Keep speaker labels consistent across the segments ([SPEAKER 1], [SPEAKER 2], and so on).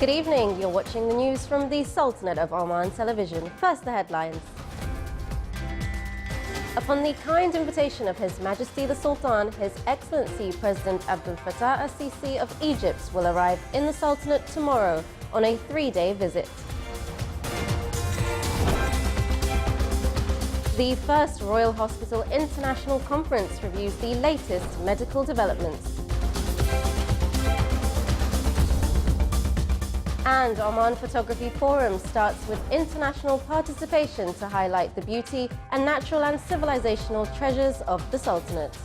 [SPEAKER 1] Good evening. You're watching the news from the Sultanate of Oman television. First, the headlines. Upon the kind invitation of His Majesty the Sultan, His Excellency President Abdul Fattah al-Sisi of Egypt will arrive in the Sultanate tomorrow on a 3-day visit. The First Royal Hospital International Conference reviews the latest medical developments. And Oman Photography Forum starts with international participation to highlight the beauty and natural and civilizational treasures of the Sultanate.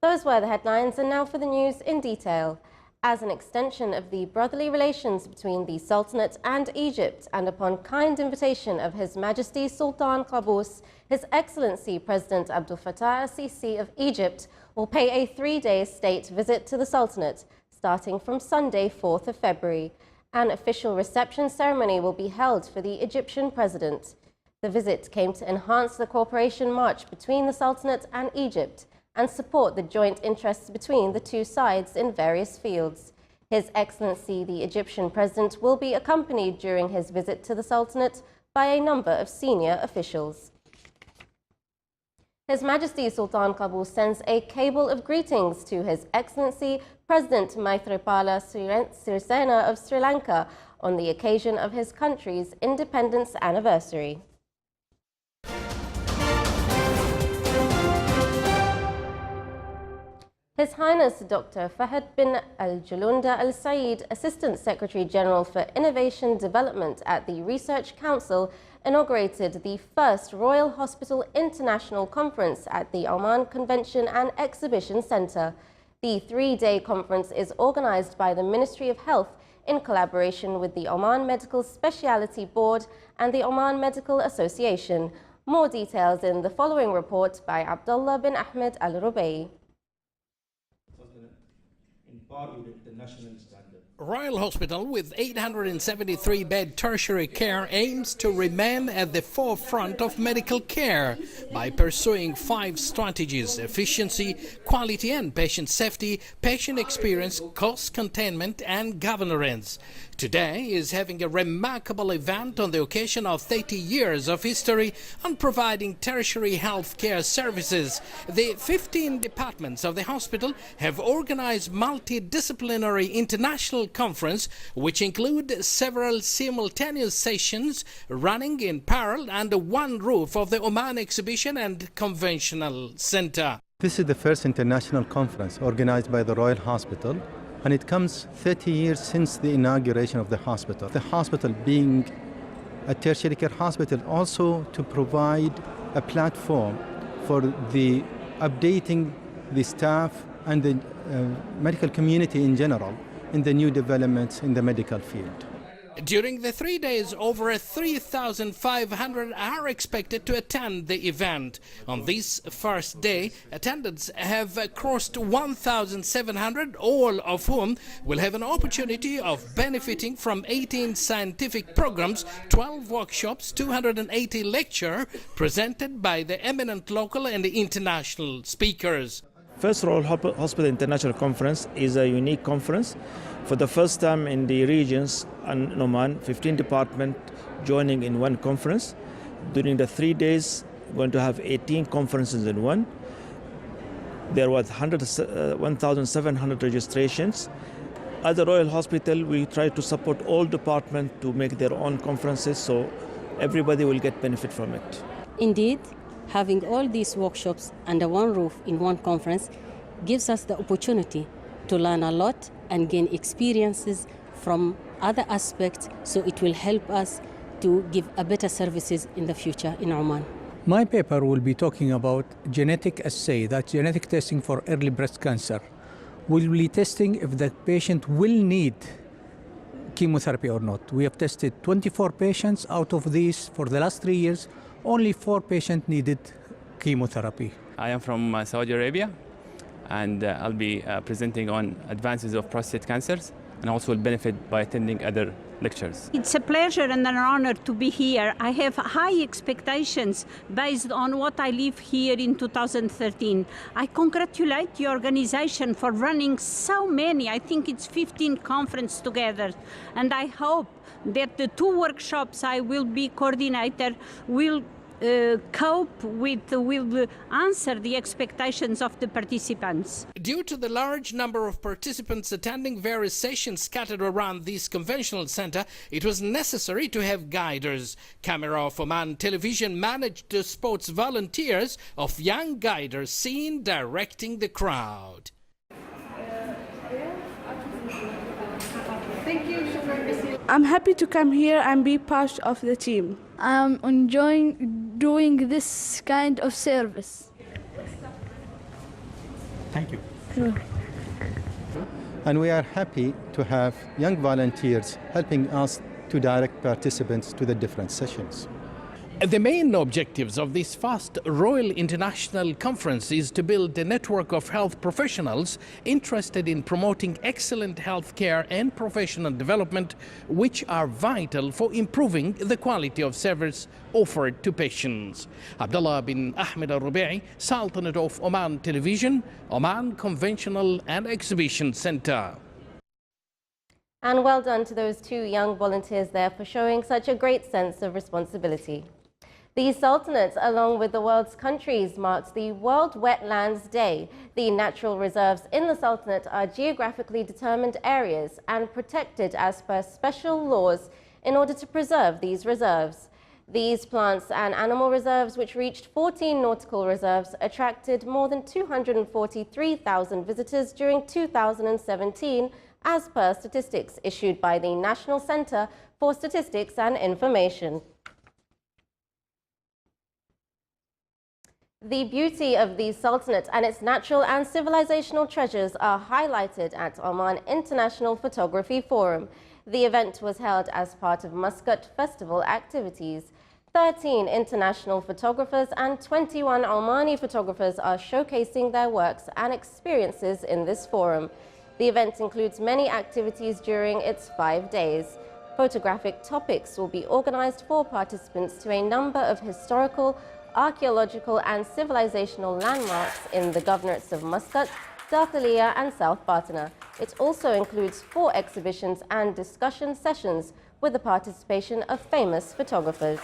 [SPEAKER 1] Those were the headlines, and now for the news in detail. As an extension of the brotherly relations between the Sultanate and Egypt, and upon kind invitation of His Majesty Sultan Qaboos, His Excellency President Abdul Fattah al-Sisi of Egypt will pay a 3-day state visit to the Sultanate, starting from Sunday, 4th of February. An official reception ceremony will be held for the Egyptian president. The visit came to enhance the cooperation march between the Sultanate and Egypt and support the joint interests between the two sides in various fields. His Excellency, the Egyptian President, will be accompanied during his visit to the Sultanate by a number of senior officials. His Majesty Sultan Qaboos sends a cable of greetings to His Excellency President Maithripala Sirisena of Sri Lanka on the occasion of his country's independence anniversary. His Highness Dr. Fahad bin Al-Julunda Al-Saeed, Assistant Secretary General for Innovation Development at the Research Council, inaugurated the first Royal Hospital International Conference at the Oman Convention and Exhibition Centre. The 3-day conference is organised by the Ministry of Health in collaboration with the Oman Medical Speciality Board and the Oman Medical Association. More details in the following report by Abdullah bin Ahmed Al-Rubai.
[SPEAKER 2] Royal Hospital, with 873-bed tertiary care, aims to remain at the forefront of medical care by pursuing 5 strategies: efficiency, quality and patient safety, patient experience, cost containment and governance. Today is having a remarkable event on the occasion of 30 years of history on providing tertiary health care services. The 15 departments of the hospital have organized multidisciplinary international conference, which include several simultaneous sessions running in parallel under one roof of the Oman Exhibition and Conventional Center.
[SPEAKER 3] This is the first international conference organized by the Royal Hospital, and it comes 30 years since the inauguration of the hospital. The hospital being a tertiary care hospital, also to provide a platform for the updating the staff and the medical community in general in the new developments in the medical field.
[SPEAKER 2] During the 3 days, over 3,500 are expected to attend the event. On this first day, attendants have crossed 1,700, all of whom will have an opportunity of benefiting from 18 scientific programs, 12 workshops, 280 lectures presented by the eminent local and international speakers.
[SPEAKER 4] First Royal Hospital International Conference is a unique conference. For the first time in the regions and Oman, 15 departments joining in one conference. During the 3 days, we're going to have 18 conferences in one. There was 1,700 registrations. At the Royal Hospital, we try to support all departments to make their own conferences, so everybody will get benefit from it.
[SPEAKER 5] Indeed, having all these workshops under one roof in one conference gives us the opportunity to learn a lot and gain experiences from other aspects, so it will help us to give a better services in the future in Oman.
[SPEAKER 6] My paper will be talking about genetic assay, that's genetic testing for early breast cancer. We'll be testing if the patient will need chemotherapy or not. We have tested 24 patients. Out of these, for the last 3 years, only 4 patients needed chemotherapy.
[SPEAKER 7] I am from Saudi Arabia, and I'll be presenting on advances of prostate cancers, and also will benefit by attending other lectures.
[SPEAKER 8] It's a pleasure and an honor to be here. I have high expectations based on what I live here in 2013. I congratulate the organization for running so many, I think it's 15 conferences together, and I hope that the 2 workshops I will be coordinator will will answer the expectations of the participants.
[SPEAKER 2] Due to the large number of participants attending various sessions scattered around this conventional center, it was necessary to have guiders. Camera of Oman Television managed to spot volunteers of young guiders seen directing the crowd.
[SPEAKER 9] I'm happy to come here and be part of the team.
[SPEAKER 10] I'm enjoying doing this kind of service.
[SPEAKER 6] Thank you.
[SPEAKER 3] And we are happy to have young volunteers helping us to direct participants to the different sessions.
[SPEAKER 2] The main objectives of this first Royal International Conference is to build a network of health professionals interested in promoting excellent health care and professional development, which are vital for improving the quality of service offered to patients. Abdullah bin Ahmed al-Rubi'i, Sultanate of Oman Television, Oman Conventional and Exhibition Center.
[SPEAKER 1] And well done to those 2 young volunteers there for showing such a great sense of responsibility. The Sultanate, along with the world's countries, marks the World Wetlands Day. The natural reserves in the Sultanate are geographically determined areas and protected as per special laws in order to preserve these reserves. These plants and animal reserves, which reached 14 nautical reserves, attracted more than 243,000 visitors during 2017, as per statistics issued by the National Centre for Statistics and Information. The beauty of the Sultanate and its natural and civilizational treasures are highlighted at Oman International Photography Forum. The event was held as part of Muscat Festival activities. 13 international photographers and 21 Omani photographers are showcasing their works and experiences in this forum. The event includes many activities during its 5 days. Photographic topics will be organized for participants to a number of historical, archaeological and civilizational landmarks in the governorates of Muscat, Dakhiliya and South Batna. It also includes 4 exhibitions and discussion sessions with the participation of famous photographers.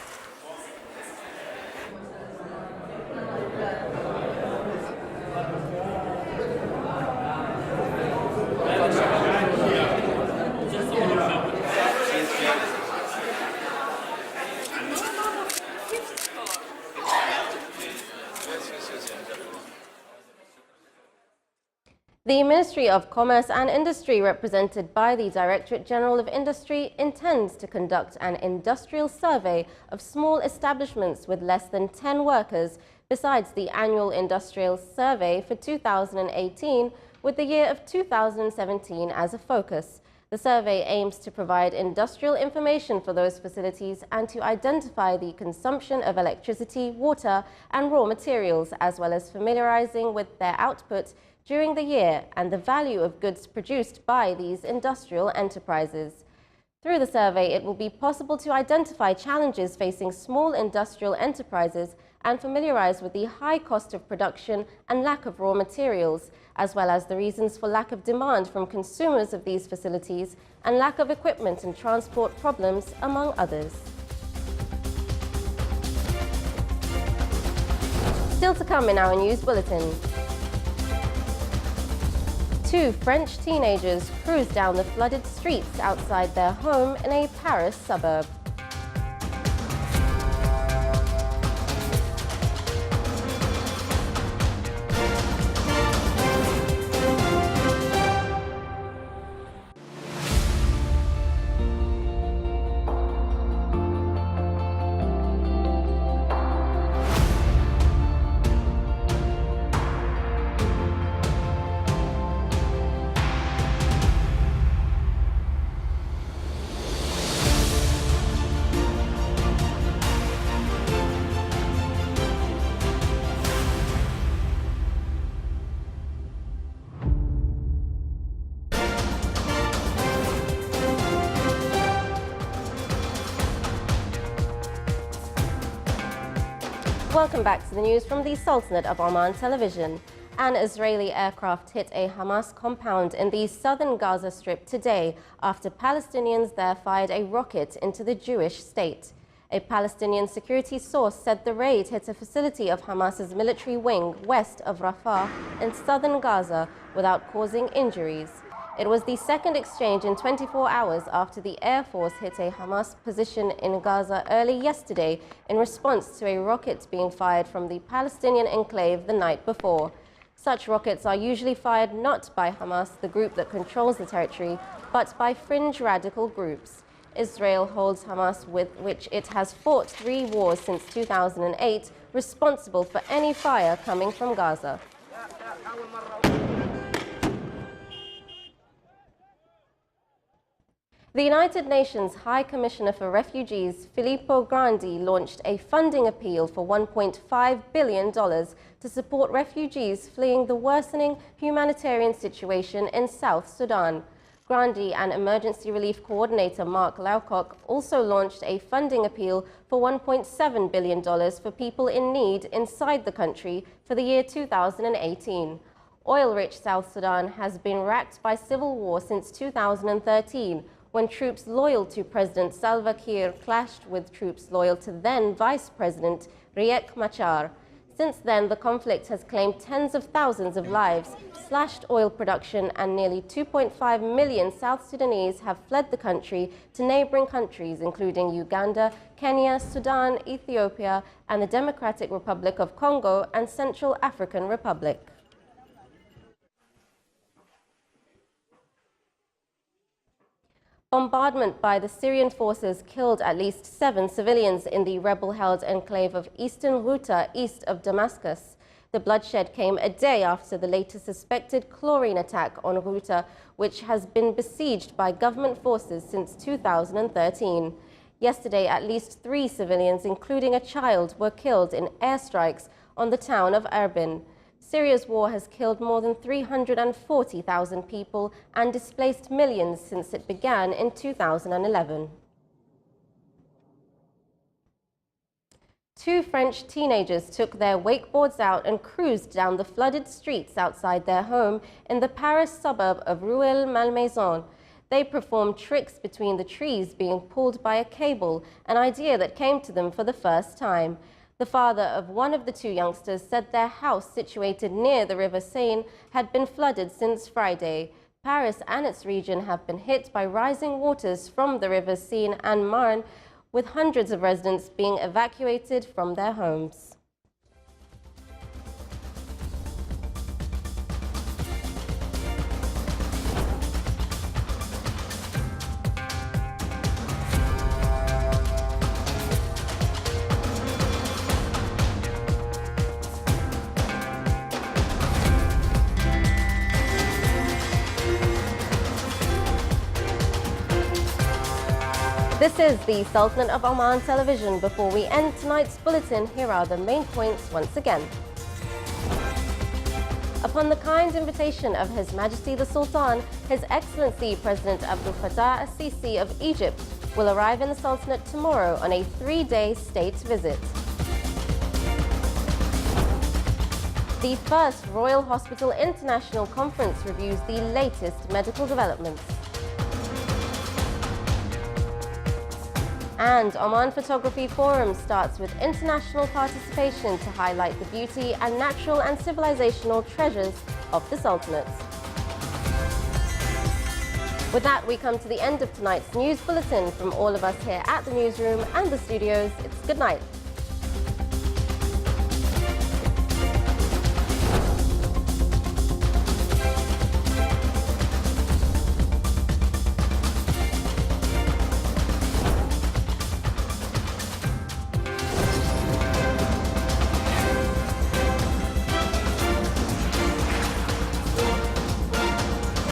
[SPEAKER 1] The Ministry of Commerce and Industry, represented by the Directorate General of Industry, intends to conduct an industrial survey of small establishments with less than 10 workers, besides the annual industrial survey for 2018, with the year of 2017 as a focus. The survey aims to provide industrial information for those facilities and to identify the consumption of electricity, water and raw materials, as well as familiarizing with their output during the year and the value of goods produced by these industrial enterprises. Through the survey, it will be possible to identify challenges facing small industrial enterprises and familiarize with the high cost of production and lack of raw materials, as well as the reasons for lack of demand from consumers of these facilities and lack of equipment and transport problems, among others. Still to come in our news bulletin. 2 French teenagers cruised down the flooded streets outside their home in a Paris suburb. Welcome back to the news from the Sultanate of Oman television. An Israeli aircraft hit a Hamas compound in the southern Gaza Strip today after Palestinians there fired a rocket into the Jewish state. A Palestinian security source said the raid hit a facility of Hamas's military wing west of Rafah in southern Gaza without causing injuries. It was the second exchange in 24 hours after the Air Force hit a Hamas position in Gaza early yesterday in response to a rocket being fired from the Palestinian enclave the night before. Such rockets are usually fired not by Hamas, the group that controls the territory, but by fringe radical groups. Israel holds Hamas, with which it has fought 3 wars since 2008, responsible for any fire coming from Gaza. The United Nations High Commissioner for Refugees, Filippo Grandi, launched a funding appeal for $1.5 billion to support refugees fleeing the worsening humanitarian situation in South Sudan. Grandi and Emergency Relief Coordinator Mark Lowcock also launched a funding appeal for $1.7 billion for people in need inside the country for the year 2018. Oil-rich South Sudan has been racked by civil war since 2013, when troops loyal to President Salva Kiir clashed with troops loyal to then Vice President Riek Machar. Since then, the conflict has claimed tens of thousands of lives, slashed oil production, and nearly 2.5 million South Sudanese have fled the country to neighboring countries, including Uganda, Kenya, Sudan, Ethiopia, and the Democratic Republic of Congo and Central African Republic. Bombardment by the Syrian forces killed at least 7 civilians in the rebel-held enclave of Eastern Ghouta, east of Damascus. The bloodshed came a day after the latest suspected chlorine attack on Ghouta, which has been besieged by government forces since 2013. Yesterday, at least 3 civilians, including a child, were killed in airstrikes on the town of Erbil. Syria's war has killed more than 340,000 people and displaced millions since it began in 2011. 2 French teenagers took their wakeboards out and cruised down the flooded streets outside their home in the Paris suburb of Rueil-Malmaison. They performed tricks between the trees being pulled by a cable, an idea that came to them for the first time. The father of one of the 2 youngsters said their house, situated near the River Seine, had been flooded since Friday. Paris and its region have been hit by rising waters from the rivers Seine and Marne, with hundreds of residents being evacuated from their homes. This is the Sultanate of Oman television. Before we end tonight's bulletin, here are the main points once again. Upon the kind invitation of His Majesty the Sultan, His Excellency President Abdel Fattah al-Sisi of Egypt will arrive in the Sultanate tomorrow on a 3-day state visit. The first Royal Hospital International Conference reviews the latest medical developments. And Oman Photography Forum starts with international participation to highlight the beauty and natural and civilizational treasures of the Sultanate. With that, we come to the end of tonight's news bulletin. From all of us here at the newsroom and the studios, it's good night.